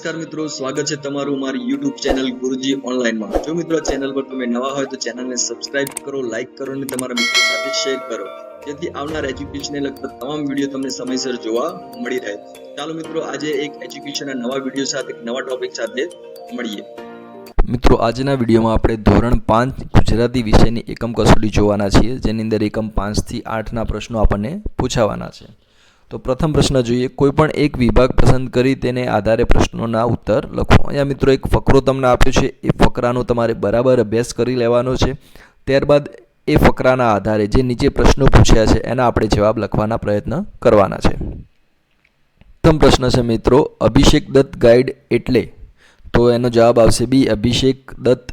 નમસ્કાર મિત્રો, સ્વાગત છે તમારું મારી YouTube ચેનલ ગુરુજી ઓનલાઈનમાં। જો મિત્રો ચેનલ પર તમે નવા હોય તો ચેનલને સબસ્ક્રાઇબ કરો, લાઈક કરો અને તમારા મિત્રો સાથે શેર કરો, જેથી આવનાર એજ્યુકેશનને લગતા તમામ વિડીયો તમને સમયસર જોવા મળી રહે। ચાલો મિત્રો, આજે એક એજ્યુકેશનના નવા વિડીયો સાથે એક નવા ટોપિક સાથે મળીએ। મિત્રો, આજના વિડીયોમાં આપણે ધોરણ 5 ગુજરાતી વિષયની એકમ કસોટી જોવાના છીએ, જેની અંદર એકમ 5 થી 8ના પ્રશ્નો આપણને પૂછાવાના છે। તો પ્રથમ પ્રશ્ન જોઈએ। કોઈપણ એક વિભાગ પસંદ કરી તેને આધારે પ્રશ્નોના ઉત્તર લખો। અહીંયા મિત્રો એક ફકરો તમને આપ્યો છે, એ ફકરાનો તમારે બરાબર અભ્યાસ કરી લેવાનો છે। ત્યારબાદ એ ફકરાના આધારે જે નીચે પ્રશ્નો પૂછ્યા છે એના આપણે જવાબ લખવાના પ્રયત્ન કરવાના છે। પ્રથમ પ્રશ્ન છે મિત્રો, અભિષેક દત્ત ગાઈડ એટલે? તો એનો જવાબ આવશે બી, અભિષેક દત્ત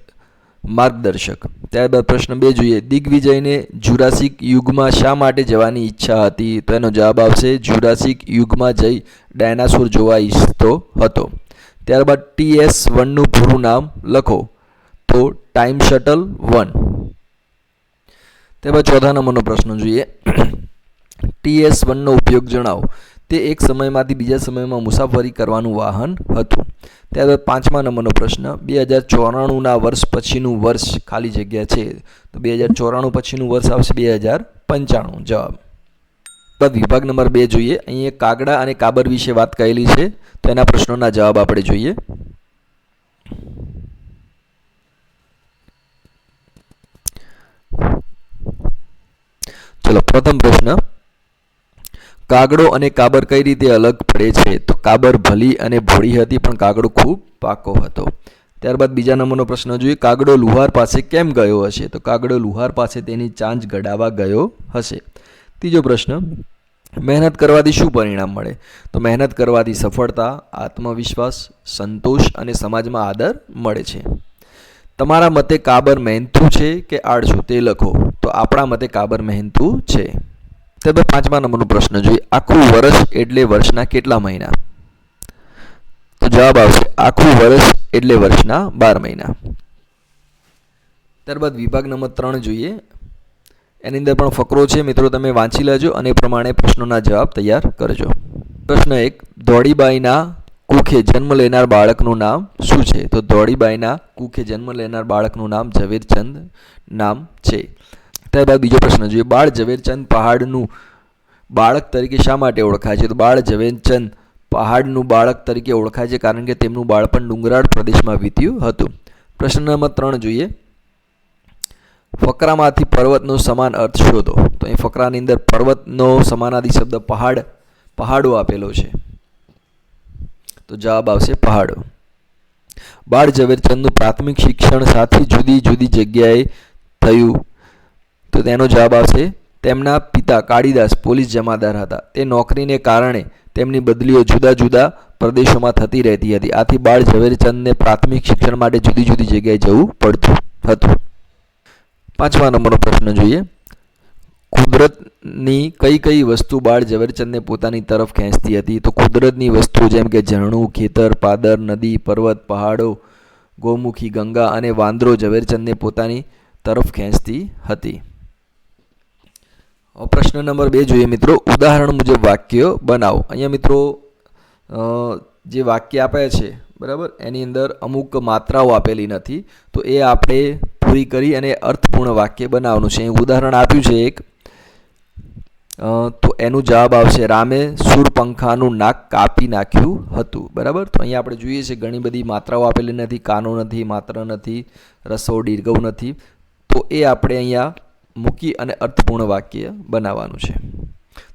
માર્ગદર્શક। ત્યારબાદ પ્રશ્ન 2 જોઈએ। દિગ્વિજયને જુરાસિક યુગમાં શા માટે જવાની ઈચ્છા હતી? તો એનો જવાબ આવશે જુરાસિક યુગમાં જઈ ડાયનાસોર જોવા ઈચ્છતો હતો। ત્યારબાદ TS1નું પૂરું નામ લખો। તો ટાઈમ શટલ 1। ત્યારબાદ ચોથા નંબરનો પ્રશ્ન જોઈએ। TS1નો ઉપયોગ જણાવો। તે એક સમયમાંથી બીજા સમયમાં મુસાફરી કરવાનું વાહન હતું। ત્યારબાદ પાંચમા નંબરનો પ્રશ્ન, 2094ના વર્ષ પછીનું વર્ષ ખાલી જગ્યા છે, તો 2094 પછીનું વર્ષ આવશે 2095 જવાબ। ત્યારબાદ વિભાગ નંબર 2 જોઈએ। અહીંયા કાગડા અને કાબર વિશે વાત કરેલી છે, તો એના પ્રશ્નોના જવાબ આપણે જોઈએ। ચલો, પ્રથમ પ્રશ્ન, કાગડો અને કાબર કઈ રીતે અલગ પડે છે? તો કાબર ભલી અને ભોળી હતી, પણ કાગડો ખૂબ પાકો હતો। ત્યારબાદ બીજા નંબરનો પ્રશ્ન જોઈએ। કાગડો લુહાર પાસે કેમ ગયો હશે? તો કાગડો લુહાર પાસે તેની ચાંચ ઘડાવા ગયો હશે। ત્રીજો પ્રશ્ન, મહેનત કરવાથી શું પરિણામ મળે? તો મહેનત કરવાથી સફળતા, આત્મવિશ્વાસ, સંતોષ અને સમાજમાં આદર મળે છે। તમારા મતે કાબર મહેનતુ છે કે આળસુ તે લખો। તો આપણા મતે કાબર મહેનતુ છે। ત્યારબાદ પાંચમા નંબરનો પ્રશ્ન જોઈએ। આખું વર્ષ એટલે વર્ષના કેટલા મહિના? તો જવાબ આવશે આખું વર્ષ એટલે વર્ષના 12 મહિના। ત્યારબાદ વિભાગ નંબર 3 જોઈએ। એની અંદર પણ ફકરો છે મિત્રો, તમે વાંચી લેજો અને એ પ્રમાણે પ્રશ્નોના જવાબ તૈયાર કરજો। પ્રશ્ન 1, ધોળીબાઈના કુખે જન્મ લેનાર બાળકનું નામ શું છે? તો ધોળીબાઈના કુખે જન્મ લેનાર બાળકનું નામ ઝવેરચંદ નામ છે। ત્યારબાદ બીજો પ્રશ્ન જોઈએ। બાળ ઝવેરચંદ પહાડનું બાળક તરીકે શા માટે ઓળખાય છે? તો બાળ ઝવેરચંદ પહાડનું બાળક તરીકે ઓળખાય છે કારણ કે તેમનું બાળપણ ડુંગરાળ પ્રદેશમાં વીત્યું હતું। પ્રશ્ન નંબર 3 જોઈએ। ફકરામાંથી પર્વતનો સમાન અર્થ શોધો। તો અહીં ફકરાની અંદર પર્વતનો સમાનાર્થી શબ્દ પહાડો આપેલો છે, તો જવાબ આવશે પહાડો। બાળ ઝવેરચંદનું પ્રાથમિક શિક્ષણ સાથી જુદી જુદી જગ્યાએ થયું, તો તેનો જવાબ આવશે તેમના પિતા કાળીદાસ પોલીસ જમાદાર હતા। તે નોકરીને કારણે તેમની બદલીઓ જુદા જુદા પ્રદેશોમાં થતી રહેતી હતી, આથી બાળ ઝવેરચંદને પ્રાથમિક શિક્ષણ માટે જુદી જુદી જગ્યાએ જવું પડતું હતું। પાંચમા નંબરનો પ્રશ્ન જોઈએ। કુદરતની કઈ કઈ વસ્તુ બાળ ઝવેરચંદને પોતાની તરફ ખેંચતી હતી? તો કુદરતની વસ્તુ જેમ કે ઝરણું, ખેતર, પાદર, નદી, પર્વત, પહાડો, ગૌમુખી ગંગા અને વાંદરો ઝવેરચંદને પોતાની તરફ ખેંચતી હતી। પ્રશ્ન નંબર 2 જોઈએ મિત્રો। ઉદાહરણ મુજબ વાક્ય બનાવો। અહીંયા મિત્રો જે વાક્ય આપ્યા છે બરાબર, એની અંદર અમુક માત્રાઓ આપેલી નથી, તો એ આપણે પૂરી કરી અને અર્થપૂર્ણ વાક્ય બનાવવાનું છે। અહીં ઉદાહરણ આપ્યું છે એક, તો એનું જવાબ આવશે રામે સૂરપંખાનું નાક કાપી નાખ્યું હતું। બરાબર, તો અહીંયા આપણે જોઈએ છે ઘણી બધી માત્રાઓ આપેલી નથી, કાનો નથી, માત્ર નથી, રસો દીર્ઘવ નથી, તો એ આપણે અહીંયા મૂકી અને અર્થપૂર્ણ વાક્ય બનાવવાનું છે।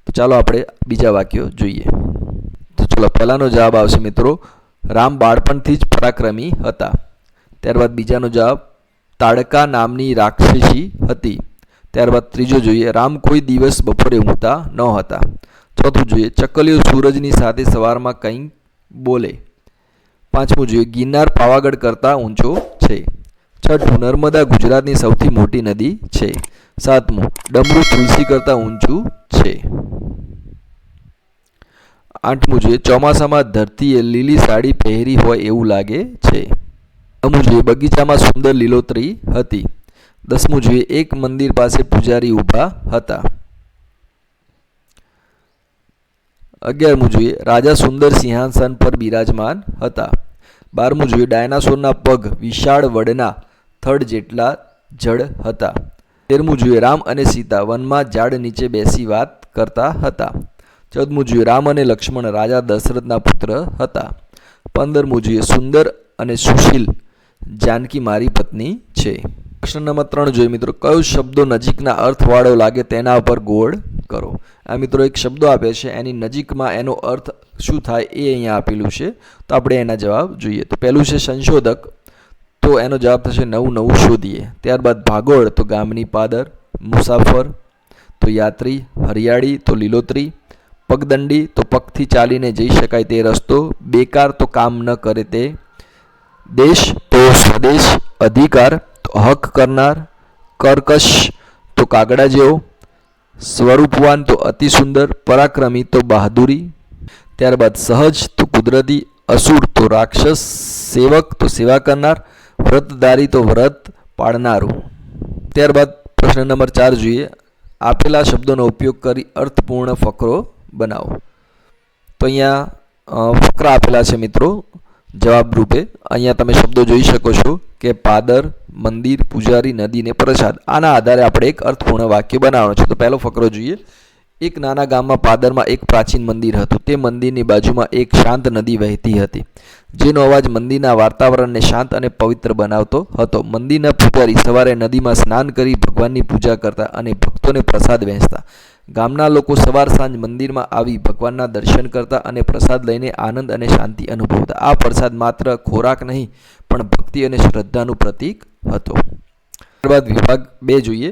તો ચાલો આપણે બીજા વાક્યો જોઈએ। તો ચલો, પહેલાનો જવાબ આવશે મિત્રો રામ બાળપણથી જ પરાક્રમી હતા। ત્યારબાદ બીજાનો જવાબ તાડકા નામની રાક્ષસી હતી। ત્યારબાદ ત્રીજો જોઈએ, રામ કોઈ દિવસ બપોરે ઊંઘતા ન હતા। ચોથું જોઈએ, ચકલીઓ સૂરજની સાથે સવારમાં કંઈ બોલે। પાંચમું જોઈએ, ગિરનાર પાવાગઢ કરતાં ઊંચો છે। છઠ્ઠું, નર્મદા ગુજરાતની સૌથી મોટી નદી છે। સાતમું, ડમરું તુલસી કરતાં ઊંચું છે। આઠમું જોઈએ, ચોમાસામાં ધરતીએ લીલી સાડી પહેરી હોય એવું લાગે છે। નવમું જોઈએ, બગીચામાં સુંદર લીલોતરી હતી। 10મું જોઈએ, એક મંદિર પાસે પૂજારી ઊભા હતા। 11મું જોઈએ, રાજા સુંદર સિંહાસન પર બિરાજમાન હતા। 12મું જોઈએ, ડાયનાસોરના પગ વિશાળ વડના થડ જેટલા જડ હતા. 13મું જોઈએ, રામ અને સીતા વનમાં ઝાડ નીચે બેસી વાત કરતા હતા. 14મું જોઈએ, રામ અને લક્ષ્મણ રાજા દશરથના પુત્ર હતા. 15મું જોઈએ, સુંદર અને સુશીલ જાનકી મારી પત્ની છે. પ્રશ્ન નંબર 3 જોઈએ મિત્રો, કયો શબ્દો નજીકના અર્થવાળો લાગે તેના ઉપર ગોળ કરો. આ મિત્રો એક શબ્દો આપે છે, એની નજીકમાં એનો અર્થ શું થાય એ અહીંયા આપેલું છે, તો આપણે એના જવાબ જોઈએ. તો પહેલું છે સંશોધક, તો એનો જવાબ થશે નવું નવું શોધીએ. ત્યારબાદ ભાગોળ, તો ગામની પાદર. મુસાફર, તો યાત્રી. હરિયાળી, તો લીલોતરી. પગદંડી, તો પગથી ચાલીને જઈ શકાય તે રસ્તો. બેકાર, તો કામ ન કરે તે. દેશ, તો સ્વદેશ. અધિકાર, તો હક કરનાર. કર્કશ, તો કાગડા જેવો. સ્વરૂપવાન, તો અતિ સુંદર. પરાક્રમી, તો બહાદુરી. ત્યારબાદ સહજ, તો કુદરતી. અસુર, તો રાક્ષસ. સેવક, તો સેવા કરનાર. વ્રતધારી, તો વ્રત પાળનારું. ત્યારબાદ પ્રશ્ન નંબર 4 જોઈએ, આપેલા શબ્દોનો ઉપયોગ કરી અર્થપૂર્ણ ફકરો બનાવો. તો અહીંયા ફકરા આપેલા છે મિત્રો જવાબ રૂપે. અહીંયા તમે શબ્દો જોઈ શકો છો કે પાદર, મંદિર, પૂજારી, નદી ને પ્રસાદ. આના આધારે આપણે એક અર્થપૂર્ણ વાક્ય બનાવવાનું છે. તો પહેલો ફકરો જોઈએ, એક નાના ગામમાં પાદરમાં એક પ્રાચીન મંદિર હતું. તે મંદિરની બાજુમાં એક શાંત નદી વહેતી હતી, જેનો અવાજ મંદિરના વાતાવરણને શાંત અને પવિત્ર બનાવતો હતો. મંદિરના પૂજારી સવારે નદીમાં સ્નાન કરી ભગવાનની પૂજા કરતા અને ભક્તોને પ્રસાદ વહેંચતા. ગામના લોકો સવાર સાંજ મંદિરમાં આવી ભગવાનના દર્શન કરતા અને પ્રસાદ લઈને આનંદ અને શાંતિ અનુભવતા. આ પ્રસાદ માત્ર ખોરાક નહીં પણ ભક્તિ અને શ્રદ્ધાનું પ્રતીક હતો. ત્યારબાદ વિભાગ 2 જોઈએ,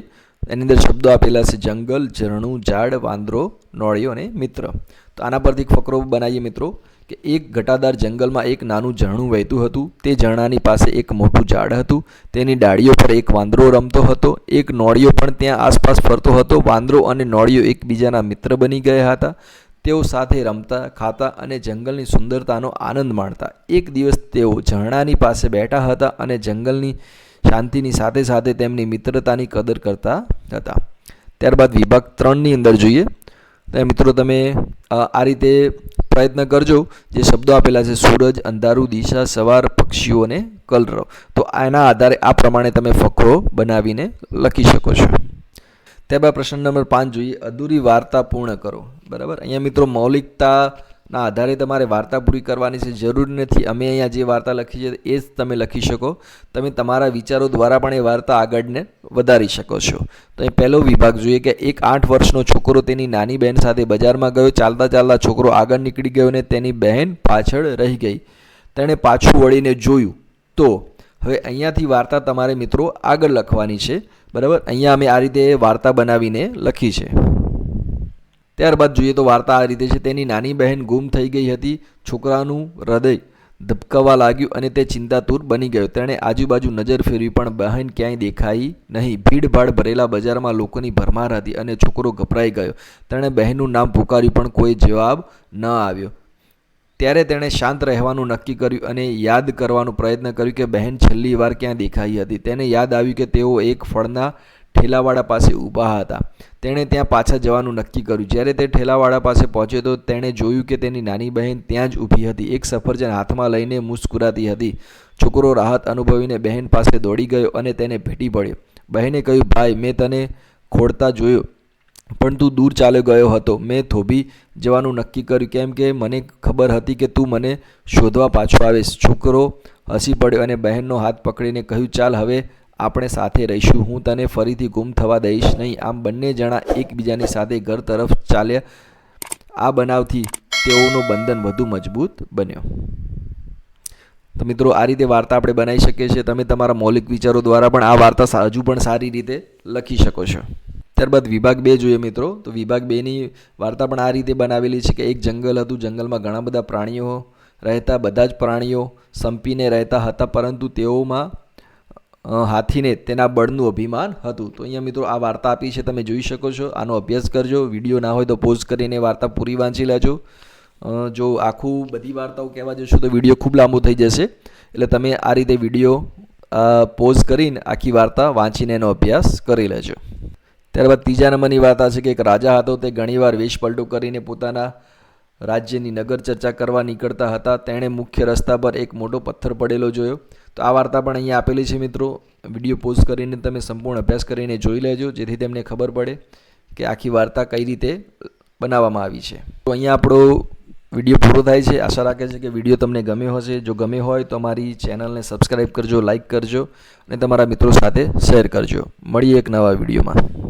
એની અંદર શબ્દો આપેલા છે જંગલ, ઝરણું, ઝાડ, વાંદરો, નોળિયો અને મિત્ર. તો આના પરથી એક ફકરો બનાવીએ મિત્રો કે એક ઘટાદાર જંગલમાં એક નાનું ઝરણું વહેતું હતું. તે ઝરણાની પાસે એક મોટું ઝાડ હતું. તેની ડાળીઓ પર એક વાંદરો રમતો હતો. એક નોળિયો પણ ત્યાં આસપાસ ફરતો હતો. વાંદરો અને નોળિયો એકબીજાના મિત્ર બની ગયા હતા. તેઓ સાથે રમતા, ખાતા અને જંગલની સુંદરતાનો આનંદ માણતા. એક દિવસ તેઓ ઝરણાની પાસે બેઠા હતા અને જંગલની શાંતિની સાથે સાથે તેમની મિત્રતાની કદર કરતા હતા. ત્યારબાદ વિભાગ 3ની અંદર જોઈએ, તો મિત્રો તમે આ રીતે પ્રયત્ન કરજો. જે શબ્દો આપેલા છે સૂરજ, અંધારું, દિશા, સવાર, પક્ષીઓ અને કલરવ. તો આના આધારે આ પ્રમાણે તમે ફકરો બનાવીને લખી શકો છો. ત્યારબાદ પ્રશ્ન નંબર 5 જોઈએ, અધૂરી વાર્તા પૂર્ણ કરો. બરાબર, અહીંયા મિત્રો મૌલિકતાના આધારે તમારે વાર્તા પૂરી કરવાની છે, જરૂરી નથી અમે અહીંયા જે વાર્તા લખી છે એ જ તમે લખી શકો. તમે તમારા વિચારો દ્વારા પણ એ વાર્તા આગળને વધારી શકો છો. તો અહીં પહેલો વિભાગ જોઈએ કે એક 8 વર્ષનો છોકરો તેની નાની બહેન સાથે બજારમાં ગયો. ચાલતા ચાલતા છોકરો આગળ નીકળી ગયો અને તેની બહેન પાછળ રહી ગઈ. તેણે પાછું વળીને જોયું. તો હવે અહીંયાથી વાર્તા તમારે મિત્રો આગળ લખવાની છે. બરાબર, અહીંયા અમે આ રીતે વાર્તા બનાવીને લખી છે. ત્યારબાદ જોઈએ તો વાર્તા આ રીતે છે, તેની નાની બહેન ગુમ થઈ ગઈ હતી. છોકરાનું હૃદય ધબકાવા લાગ્યું અને તે ચિંતાતુર બની ગયો. તેણે આજુબાજુ નજર ફેરવી પણ બહેન ક્યાંય દેખાઈ નહીં. ભીડભાડ ભરેલા બજારમાં લોકોની ભરમાર હતી અને છોકરો ગભરાઈ ગયો. તેણે બહેનનું નામ પુકાર્યું પણ કોઈ જવાબ ન આવ્યો. ત્યારે તેણે શાંત રહેવાનું નક્કી કર્યું અને યાદ કરવાનો પ્રયત્ન કર્યો કે બહેન છેલ્લી વાર ક્યાં દેખાઈ હતી. તેને યાદ આવ્યું કે તેઓ એક ફળના ઠેલાવાળા પાસે ઊભા હતા. તેણે ત્યાં પાછા જવાનું નક્કી કર્યું. જ્યારે તે ઠેલાવાળા પાસે પહોંચ્યો તો તેણે જોયું કે તેની નાની બહેન ત્યાં જ ઊભી હતી, એક સફરજન હાથમાં લઈને મુસ્કુરાતી હતી. છોકરો રાહત અનુભવીને બહેન પાસે દોડી ગયો અને તેને ભેટી પડ્યો. બહેને કહ્યું, ભાઈ, મેં તને ખોડતા જોયો પણ તું દૂર ચાલ્યો ગયો હતો. મેં થોભી જવાનું નક્કી કર્યું કેમ કે મને ખબર હતી કે તું મને શોધવા પાછો આવીશ. છોકરો હસી પડ્યો અને બહેનનો હાથ પકડીને કહ્યું, ચાલ હવે આપણે સાથે રહીશું, હું તને ફરીથી ગુમ થવા દઈશ નહીં. આમ બંને જણા એકબીજાની સાથે ઘર તરફ ચાલ્યા. આ બનાવથી તેઓનું બંધન વધુ મજબૂત બન્યો. તો મિત્રો આ રીતે વાર્તા આપણે બનાવી શકીએ છીએ. તમે તમારા મૌલિક વિચારો દ્વારા પણ આ વાર્તા હજુ પણ સારી રીતે લખી શકો છો. ત્યારબાદ વિભાગ 2 જોઈએ મિત્રો. તો વિભાગ 2ની વાર્તા પણ આ રીતે બનાવેલી છે કે એક જંગલ હતું. જંગલમાં ઘણા બધા પ્રાણીઓ રહેતા. બધા જ પ્રાણીઓ સંપીને રહેતા હતા, પરંતુ તેઓમાં હાથીને તેના બળનું અભિમાન હતું. તો અહીંયા મિત્રો આ વાર્તા આપી છે, તમે જોઈ શકો છો. આનો અભ્યાસ કરજો. વિડીયો ના હોય તો પોઝ કરીને વાર્તા પૂરી વાંચી લેજો. જો આખું બધી વાર્તાઓ કહેવા જશો તો વિડીયો ખૂબ લાંબો થઈ જશે, એટલે તમે આ રીતે વિડીયો પોઝ કરીને આખી વાર્તા વાંચીને એનો અભ્યાસ કરી લેજો. ત્યારબાદ 3જા નંબરની વાર્તા છે કે એક રાજા હતો. તે ઘણીવાર વેશ પલટો કરીને પોતાના રાજ્યની નગર ચર્ચા કરવા નીકળતા હતા તેણે મુખ્ય રસ્તા પર એક મોટો પથ્થર પડેલો જોયો. તો આ વાર્તા પણ અહીંયા આપેલી છે મિત્રો. વિડીયો પોઝ કરીને તમે સંપૂર્ણ અભ્યાસ કરીને જોઈ લેજો, જેથી તેમને ખબર પડે કે આખી વાર્તા કઈ રીતે બનાવવામાં આવી છે. તો અહીંયા આપણો વિડીયો પૂરો થાય છે. આશા રાખે છે કે વિડીયો તમને ગમ્યો હશે. જો ગમ્યો હોય તો અમારી ચેનલને સબસ્ક્રાઈબ કરજો, લાઇક કરજો અને તમારા મિત્રો સાથે શેર કરજો. મળીએ એક નવા વિડીયોમાં.